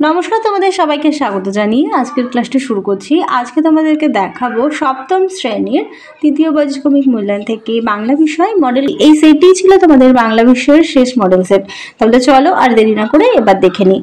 নমস্কার, তোমাদের সবাইকে স্বাগত জানিয়ে আজকের ক্লাসটা শুরু করছি। আজকে তোমাদেরকে দেখাবো সপ্তম শ্রেণীর তৃতীয় পর্যায়ক্রমিক মূল্যায়ন থেকে বাংলা বিষয় মডেল। এই সেটটি ছিল তোমাদের বাংলা বিষয়ের শেষ মডেল সেট। তাহলে চলো আর দেরি না করে এবার দেখে নিই।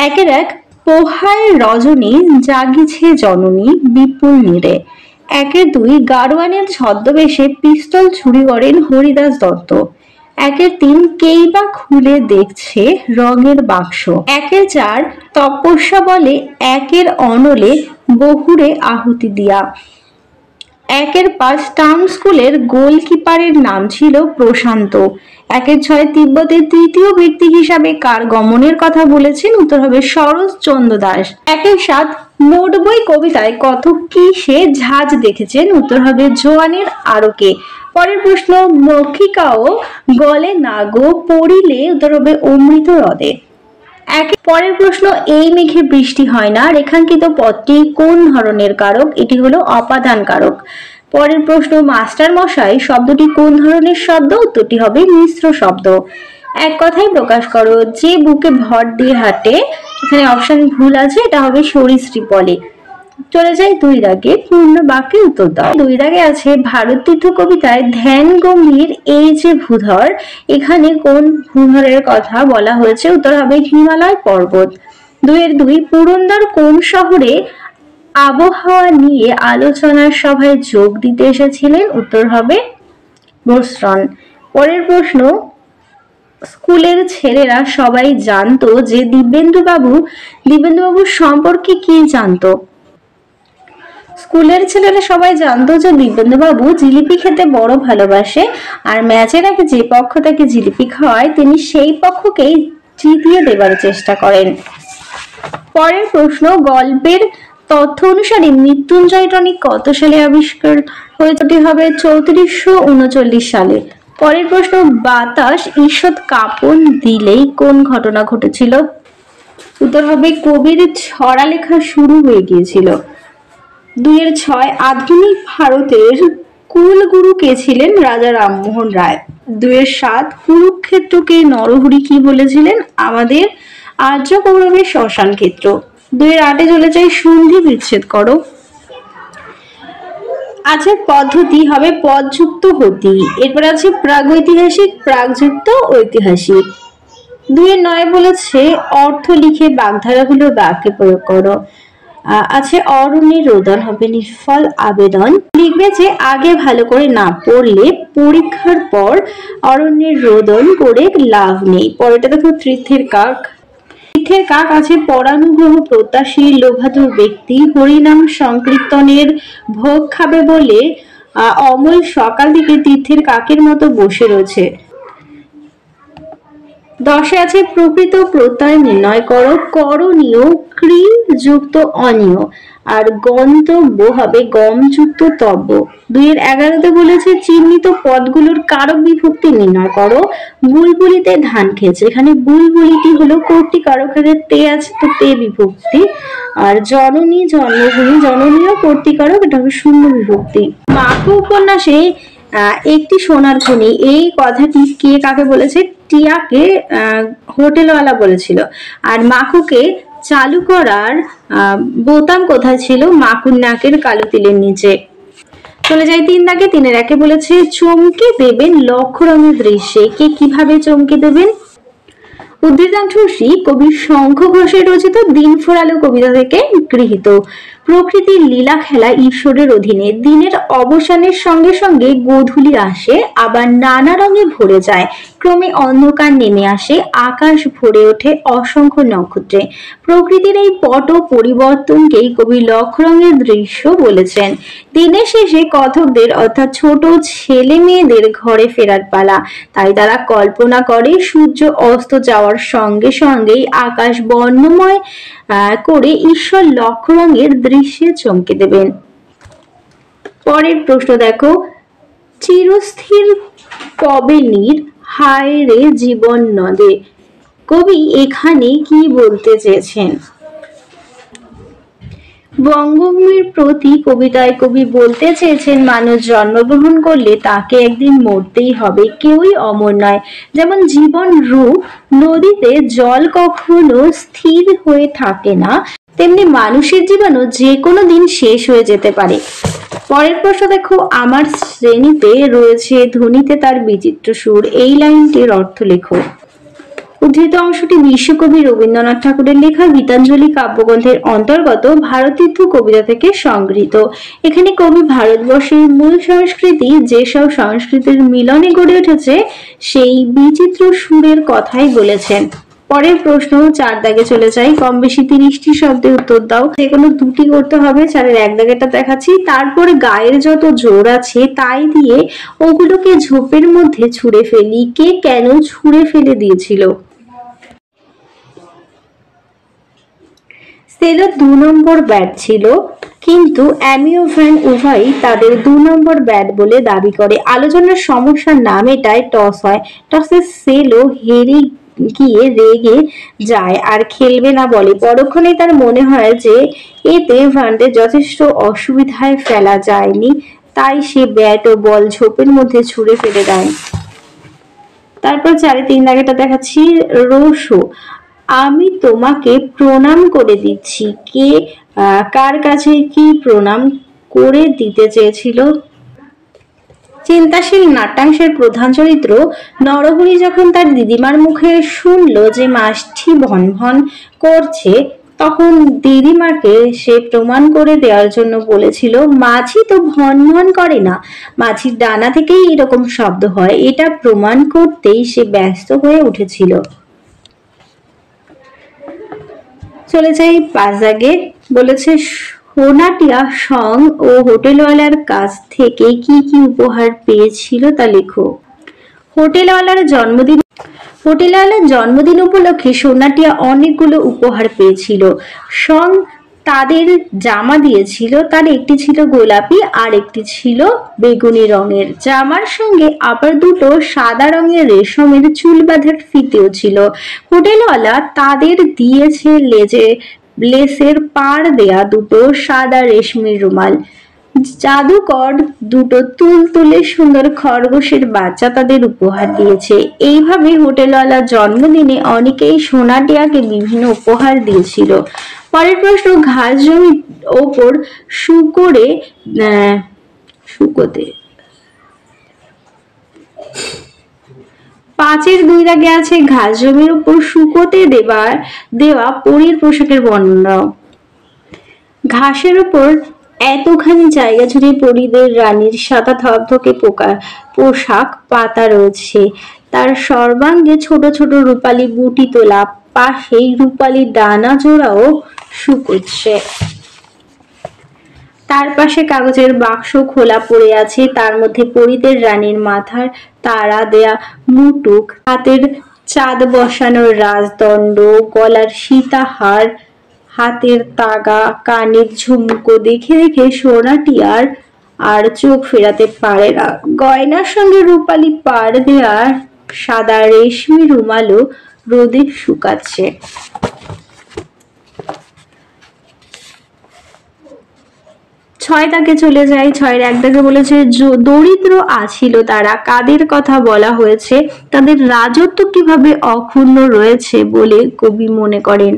একের এক পোহায় রজনী জাগিছে জননী বিপুল নীরে। একের দুই গাড়োয়ানের ছদ্মবেশে পিস্তল ছুরি করেন হরিদাস দত্ত। একের তিন কেই বা খুলে দেখছে রঙের বাক্স। একের চার তপস্যা বলে একের অনলে বহুরে আহুতি দিয়া। একের পাঁচ টাউন স্কুলের গোলকিপারের নাম ছিল প্রশান্ত। একের ছয় তিব্বতের তৃতীয় ব্যক্তি হিসাবে কার গমনের কথা বলেছেন? উত্তর হবে শরৎচন্দ্র দাস। একের সাত নোটবই কবিতায় কতক কি সে ঝাঁজ দেখেছেন? উত্তর হবে জোয়ানের আরকে। পরের প্রশ্ন মক্ষিকাও গলে না গো পড়িলে, উত্তর হবে অমৃত হ্রদে। পরের প্রশ্ন এই মেঘে বৃষ্টি হয় না রেখাঙ্কিত পদটি কোন ধরনের কারক? এটি হলো অপাদান কারক। পরের প্রশ্ন মাস্টার মশাই শব্দটি কোন ধরনের শব্দ? উত্তরটি হবে মিশ্র শব্দ। এক কথায় প্রকাশ করো যে বুকে ভর দিয়ে হাঁটে। এখানে অপশন ভুল আছে, এটা হবে সরীসৃপ বলে। চলে যাই দুই দাগে, পূর্ণ বাক্যে উত্তর দাও। দুই দাগে আছে ভারত তীর্থ কবিতায় ধ্যান গম্ভীর এই যে ভূধর, এখানে কোন ভূধরের কথা বলা হয়েছে? উত্তর হবে হিমালয় পর্বত। দুইয়ের দুই পুরন্দর কোন শহরে আবহাওয়া নিয়ে আলোচনার সভায় যোগ দিতে এসেছিলেন? উত্তর হবে বোস্টন। পরের প্রশ্ন স্কুলের ছেলেরা সবাই জানতো যে দিব্যেন্দুবাবুর সম্পর্কে কি জানতো? স্কুলের ছেলেরা সবাই জানতো যে দিব্যেন্দুবাবু জিলিপি খেতে বড় ভালোবাসে, আর ম্যাচের আগে যে পক্ষ তাকে জিলিপি খাওয়ায় তিনি সেই পক্ষকেই জিতিয়ে দেবার চেষ্টা করেন। পরের প্রশ্ন গল্পের তথ্য অনুসারে মৃত্যুঞ্জয় টনিক কত সালে আবিষ্কার হয়েছে? হবে 3439 সালে। পরের প্রশ্ন বাতাস ঈষৎ কাঁপন দিলেই কোন ঘটনা ঘটেছিল? উত্তর হবে কবির ছড়া লেখা শুরু হয়ে গিয়েছিল। দুইয়ের ছয় আধুনিক ভারতের কুলগুরু কে ছিলেন? রাজা রামমোহন রায়। দুইয়ের সাত কুরুক্ষেত্রকে নরহরি কি বলেছিলেন? আমাদের আর্য কৌরবের শ্মশান ক্ষেত্র। দুইয়ের আটে চলে যায় সন্ধি বিচ্ছেদ করো। আছে পদ্ধতি, হবে পদযুক্ত হতি। এরপর আছে প্রাগৈতিহাসিক প্রাগযুক্ত ঐতিহাসিক। দুইয়ের নয় বলেছে অর্থ লিখে বাগধারাগুলো বাক্যে প্রয়োগ করো। আছে অরণ্যের রোদন, হবে নিষ্ফল আবেদন। লিখবে যে আগে ভালো করে না পড়লে পরীক্ষার পর অরণ্যের রোদন করে লাভ নেই। পরেটা দেখো তীর্থের কাক। তীর্থের কাক আছে পরানুগ্রহ প্রত্যাশী লোভাতুর ব্যক্তি হরিনাম সংকীর্তনের ভোগ খাবে বলে অমল সকাল থেকে তীর্থের কাকের মতো বসে রয়েছে। 10 আছে প্রকৃত প্রত্যয় নির্ণয় করো। করণীয় ক্রি যুক্ত অনীয়, আর গন্তব্য হবে গম যুক্ত তব্য। 2-এর 11তে বলেছে চিহ্নিত পদগুলোর কারক বিভক্তি নির্ণয় করো। বুলবুলিতে ধান খেয়েছে, এখানে বুলবুলিটি হলো কর্তৃকারক, তে আছে তো তে বিভক্তি। আর জননী জন্মভূমি, জননীয় কর্তৃকারক, এটা হবে শূন্য বিভক্তি। মাকু উপন্যাসে একটি সোনার খনি, এই কথাটি কে কাকে বলেছে? টিয়াকে হোটেলওয়ালা বলেছিল। আর মাকুকে চালু করার বোতাম কোথায় ছিল? মাকুর নাকের কালো তিলের নিচে। চলে যাই 3 দাগে। 3-এর 1-এ বলেছে চমকে দেবেন লক্ষ রঙের দৃশ্যে, কে কিভাবে চমকে দেবেন? উদ্ধৃতাংশটি কবি শঙ্খ ঘোষের রচিত দিন ফোরালো কবিতা থেকে গৃহীত। প্রকৃতির লীলা খেলা ঈশ্বরের অধীনে। দিনের অবসানের সঙ্গে সঙ্গে গোধূলি আসে, আবার নানা রঙে ভরে যায়। ক্রমে অন্ধকার নেমে আসে, আকাশ ভরে ওঠে অসংখ্য নক্ষত্রে। প্রকৃতির এই পট পরিবর্তনকেই কবি লক্ষ রঙের দৃশ্য বলেছেন। দিনের শেষে কথকদের অর্থাৎ ছোট ছেলে মেয়েদের ঘরে ফেরার পালা, তাই তারা কল্পনা করে সূর্য অস্ত যাওয়ার সঙ্গে সঙ্গেই আকাশ বর্ণময় করে ঈশ্বর লক্ষ রঙের দৃশ্যে চমকে দেবেন। পরের প্রশ্ন দেখো চিরস্থির কবে নীর হায় রে জীবন নদে, কবি এখানে কি বলতে চেয়েছেন? বঙ্গভূমির প্রতি কবিতায় কবি বলতে চেয়েছেন মানুষ জন্মগ্রহণ করলে তাকে একদিন মরতেই হবে, কেউই অমর নয়। যেমন জীবন রূপ নদীতে জল কখনো স্থির হয়ে থাকে না, তেমনি মানুষের জীবনও যে কোনো দিন শেষ হয়ে যেতে পারে। পরের প্রশ্ন দেখো, আমার শ্রেণীতে রয়েছে ধ্বনিতে তার বিচিত্র সুর, এই লাইনটির অর্থ লেখো। উদ্ধৃত অংশটি বিশ্বকবি রবীন্দ্রনাথ ঠাকুরের লেখা গীতাঞ্জলি কাব্যগ্রন্থের অন্তর্গত ভারতীর্থ কবিতা থেকে সংগৃহীত। এখানে কবি ভারতবর্ষের মূল সংস্কৃতি, যেসব সংস্কৃতির মিলনে গড়ে উঠেছে, সেই বিচিত্র সুরের কথাই বলেছেন। পরের প্রশ্ন 4 দাগে চলে যাই। কম বেশি 30টি শব্দে উত্তর দাও, যে কোনো 2টি করতে হবে। 4-এর 1 দাগেটা দেখাচ্ছি। তারপর গায়ের যত জোর আছে তাই দিয়ে ওগুলোকে ঝোপের মধ্যে ছুঁড়ে ফেলি। কে কেন ছুঁড়ে ফেলে দিয়েছিল? সেলোর 2 নম্বর ব্যাট ছিল, কিন্তু অ্যামি ও ভ্যান উভয়ই তাদের 2 নম্বর ব্যাট বলে দাবি করে। আলোচনার সমস্যার নাম এটাই টস হয়। টসে সেলো হেরে গিয়ে রেগে যায় আর খেলবে না বলে। পরক্ষণে তার মনে হয় যে এতে ভ্যানদের যথেষ্ট অসুবিধায় ফেলা যায়নি, তাই সে ব্যাট ও বল ঝোপের মধ্যে ছুঁড়ে ফেলে দেয়। তারপর 4-3 দাগেটা দেখাচ্ছি। রোশো, আমি তোমাকে প্রণাম করে দিচ্ছি। কে কার কাছে কি প্রণাম করে দিতে চেয়েছিল? চিন্তাশীল নাট্যাংশের প্রধান চরিত্র নরহরি যখন তার দিদিমার মুখে শুনল যে মাছটি ভন ভন করছে, তখন দিদিমাকে সে প্রমাণ করে দেওয়ার জন্য বলেছিল, মাছি তো ভন ভন করে না, মাছির ডানা থেকেই এরকম শব্দ হয়। এটা প্রমাণ করতেই সে ব্যস্ত হয়ে উঠেছিল। চলে যাই 5 দাগে। বলেছে সোনাটিয়া সং ও হোটেলওয়ালার কাছ থেকে কি কি উপহার পেয়েছিল তা লেখো। হোটেলওয়ালার জন্মদিন উপলক্ষে সোনাটিয়া অনেকগুলো উপহার পেয়েছিল। সং তাদের জামা দিয়েছিল, তার একটি ছিল গোলাপি আর একটি ছিল বেগুনি রঙের। জামার সঙ্গে আবার 2টো সাদা রঙের রেশমের চুল বাঁধার ফিতেও ছিল। হোটেলওয়ালা তাদের দিয়েছে লেসের পাড় দেয়া 2টো সাদা রেশমের রুমাল। জাদুকর 2টো তুলতুলে সুন্দর খরগোশের বাচ্চা তাদের উপহার দিয়েছে। এইভাবে হোটেলওয়ালার জন্মদিনে অনেকেই সোনাটিয়াকে বিভিন্ন উপহার দিয়েছিল। পরের প্রশ্ন, ঘাস জমির ওপর শুকোতে 5-এর 2 দাগে আছে ঘাস জমির উপর শুকোতে দেওয়া পরীর পোশাকের বর্ণনা। ঘাসের উপর এতখানি জায়গা জুড়ে পরীদের রানীর সাদা ধকধকে পোশাক পাতা রয়েছে। তার সর্বাঙ্গে ছোট ছোট রূপালী বুটি তোলা, পাশেই রূপালী ডানা জোড়াও শুকোচ্ছে। তার পাশে কাগজের বাক্স খোলা পড়ে আছে, তার মধ্যে পরীদের রানীর মাথার তারা দেয়া মুটুক, হাতের চাঁদ বসানোর রাজদণ্ড, গলার সীতাহার, হাতের তাগা, কানের ঝুমকো দেখে দেখে সোনাটিয়ার আর চোখ ফেরাতে পারে না। গয়নার সঙ্গে রূপালী পাড় দেয়া সাদা রেশমি রুমালও রোদে শুকাচ্ছে। 6 দাগে চলে যায়। 6-এর 1 দাগে বলেছে দরিদ্র আছিল তারা। কাদের কথা বলা হয়েছে? তাদের রাজত্ব কিভাবে অক্ষুণ্ণ রয়েছে বলে কবি মনে করেন?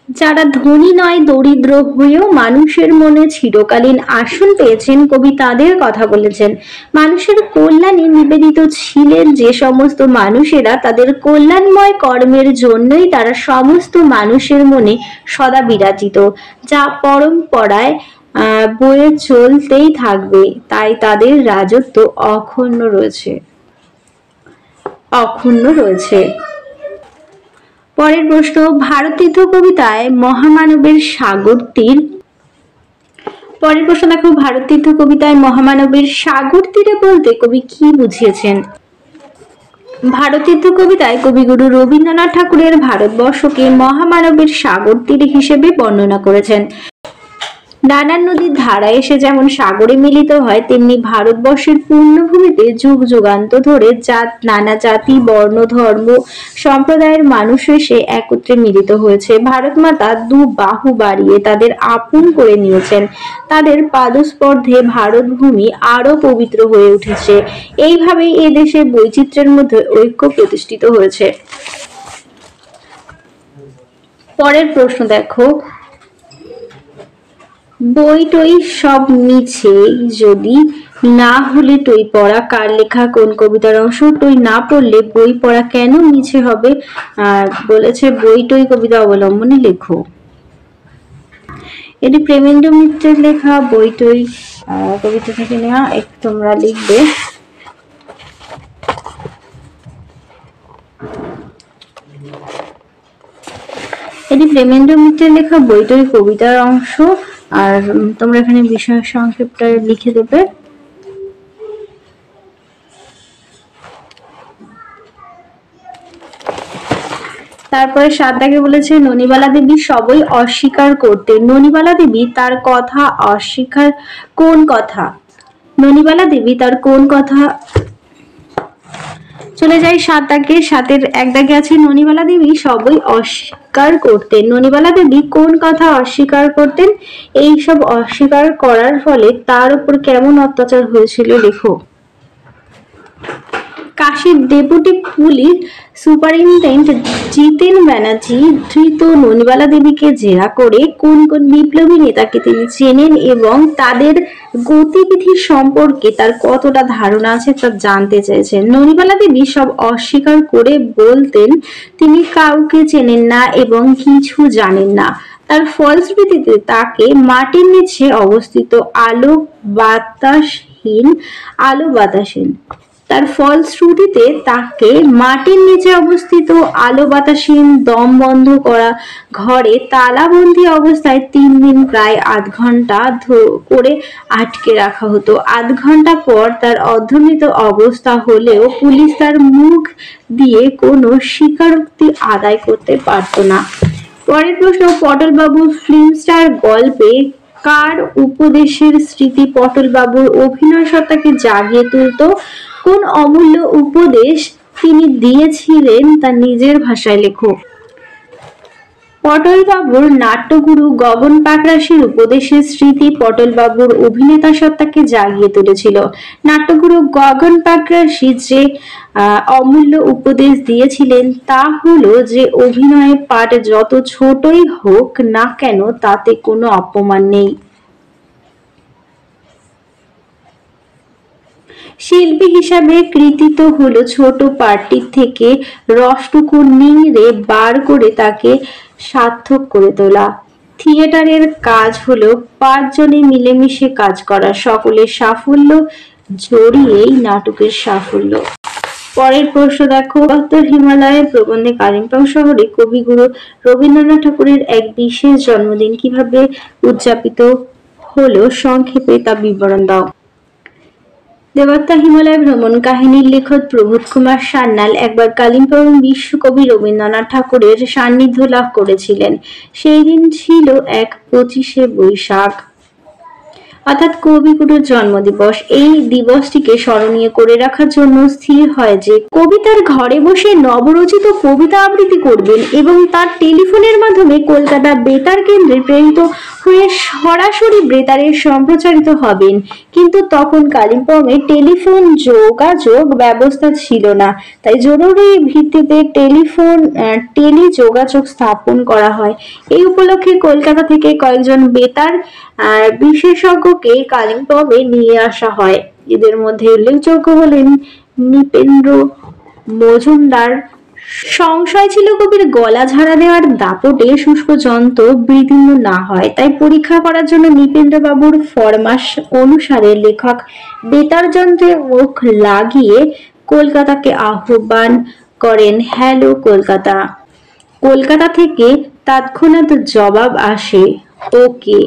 যারা ধনী নয়, দরিদ্র হয়েও মানুষের মনে চিরকালীন আসন পেয়েছেন, কবি তাদের কথা বলেছেন। মানুষের কল্যাণে নিবেদিত ছিলেন যে সমস্ত মানুষেরা, তাদের কল্যাণময় কর্মের জন্যই তারা সমস্ত মানুষের মনে সদা বিরাজিত, যা পরম্পরায় বয়ে চলতেই থাকবে। তাই তাদের রাজত্ব অক্ষুণ্ণ রয়েছে। পরের প্রশ্ন, ভারতীর্থ কবিতায় মহামানবের সাগর তীর। পরের প্রশ্ন দেখো, ভারতীর্থ কবিতায় মহামানবের সাগর তীরে বলতে কবি কি বুঝিয়েছেন? ভারতীর্থ কবিতায় কবিগুরু রবীন্দ্রনাথ ঠাকুরের ভারতবর্ষকে মহামানবের সাগর তীর হিসেবে বর্ণনা করেছেন। নানান নদীর ধারা এসে যেমন সাগরে মিলিত হয়, তেমনি ভারতবর্ষের পূর্ণভূমিতে যুগ যুগান্ত ধরে নানা জাতি, বর্ণ, ধর্ম, সম্প্রদায়ের মানুষ এসে একত্রে মিলিত হয়েছে। ভারত মাতা দু বাহু বাড়িয়ে তাদের আপন করে নিয়েছেন। তাদের পাদস্পর্ধে ভারত ভূমি আরো পবিত্র হয়ে উঠেছে। এইভাবেই এ দেশে বৈচিত্র্যের মধ্যে ঐক্য প্রতিষ্ঠিত হয়েছে। পরের প্রশ্ন দেখো, বই টই সব মিছে যদি না হলে টই পড়া কার লেখা, কোন কবিতার অংশ? টই না পড়লে বই পড়া কেন মিছে হবে? বলেছে বই টই কবিতা অবলম্বনে লেখো। এটি প্রেমেন্দ্র মিত্রের লেখা বই টই কবিতা থেকে নেওয়া। তোমরা লিখবে। এটি প্রেমেন্দ্র মিত্রের লেখা বই টই কবিতার অংশ। আর তোমরা এখানে বিষয় সংক্ষেপটা লিখে দেবে। তারপরে 7 দাগে বলেছে ননিবালা দেবী সবই অস্বীকার করতেন। ননিবালা দেবী তার কথা অস্বীকার কোন কথা? ননিবালা দেবী তার কোন কথা? চলে যাই 7 দাগে। 7-এর 1 দাগে আছে ননিবালা দেবী সবই অস্বীকার করতেন। ননিবালা দেবী কোন কথা অস্বীকার করতেন? এই সব অস্বীকার করার ফলে তার উপর কেমন অত্যাচার হয়েছিল লেখো। কাশীর ডেপুটি পুলিশ সুপারিনটেন্ডেন্ট জিতেন ব্যানার্জি ধৃত ননিবালা দেবীকে জেরা করে কোন কোন বিপ্লবী নেতাকে তিনি চেনেন এবং তাদের গতিবিধি সম্পর্কে তার কতটা ধারণা আছে তা জানতে চেয়েছেন। ননিবালা দেবী সব অস্বীকার করে বলতেন তিনি কাউকে চেনেন না এবং কিছু জানেন না। তার ফলশ্রুতিতে তাকে মাটির নিচে অবস্থিত আলো বাতাসহীন তার ফলশ্রুতিতে তাকে মাটির নিচে অবস্থিত আলো বাতাসহীন দম বন্ধ করা ঘরে তালাবন্দি অবস্থায় 3 দিন প্রায় 8 ঘন্টা করে আটকে রাখা হতো। 8 ঘন্টা পর তার অর্ধমৃত অবস্থা হলেও পুলিশ তার মুখ দিয়ে কোনো স্বীকারোক্তি আদায় করতে পারত না। পরের প্রশ্ন, পটল বাবু ফিল্ম স্টার গল্পে কার উপদেশের স্মৃতি পটল বাবুর অভিনয় সত্তাকে জাগিয়ে তুলত? কোন অমূল্য উপদেশ তিনি দিয়েছিলেন তা নিজের ভাষায় লেখো। পটল বাবুর নাট্যগুরু গগন পাকরাশির উপদেশের স্মৃতি পটল বাবুর অভিনেতা সত্তাকে জাগিয়ে তুলেছিল। নাট্যগুরু গগন পাকরাশি যে অমূল্য উপদেশ দিয়েছিলেন তা হলো যে অভিনয়ের পাঠ যত ছোটই হোক না কেন তাতে কোনো অপমান নেই। শিল্পী হিসাবে কৃতিত্ব হলো ছোট পার্টির থেকে রসটুকু নিংড়ে বার করে তাকে সার্থক করে তোলা। থিয়েটারের কাজ হলো 5 জনে মিলেমিশে কাজ করা। সকলের সাফল্য জড়িয়েই নাটকের সাফল্য। পরের প্রশ্ন দেখো, উত্তর হিমালয়ের প্রবন্ধে কালিম্পং শহরে কবিগুরু রবীন্দ্রনাথ ঠাকুরের এক বিশেষ জন্মদিন কিভাবে উদযাপিত হলো সংক্ষেপে তা বিবরণ দাও। দেবাত্মা হিমালয় ভ্রমণ কাহিনীর লেখক প্রবোধ কুমার সান্যাল একবার কালিম্পং বিশ্বকবি রবীন্দ্রনাথ ঠাকুরের সান্নিধ্য লাভ করেছিলেন। সেই দিন ছিল এক 25শে বৈশাখ, অর্থাৎ কবিগুরুর জন্মদিবস। এই দিবসটিকে স্মরণীয় করে রাখার জন্য স্থির হয় যে কবি তার ঘরে বসে নবরচিত কবিতা আবৃত্তি করবেন এবং তার টেলিফোনের মাধ্যমে কলকাতা বেতার কেন্দ্রে প্রেরিত হয়ে সরাসরি বেতারে সম্প্রচারিত হবেন। কিন্তু তখন কালিম্পংয়ে টেলিফোন যোগাযোগ ব্যবস্থা ছিল না, তাই জরুরি ভিত্তিতে টেলি যোগাযোগ স্থাপন করা হয়। এই উপলক্ষে কলকাতা থেকে কয়েকজন বেতার বিশেষজ্ঞকে কালিম্পংয়ে নিয়ে আসা হয়। এদের মধ্যে উল্লেখযোগ্য হলেন নৃপেন্দ্র মজুমদার। সংশয় ছিল কবির গলা ঝাড়া দেওয়ার দাপটে শুষ্ক যন্ত্র বিদীর্ণ না হয়, তাই পরীক্ষা করার জন্য নৃপেন্দ্র বাবুর ফরমাশ অনুসারে লেখক বেতার যন্ত্রে মুখ লাগিয়ে কলকাতাকে আহ্বান করেন। হ্যালো কলকাতা। কলকাতা থেকে তৎক্ষণাৎ জবাব আসে, ওকে।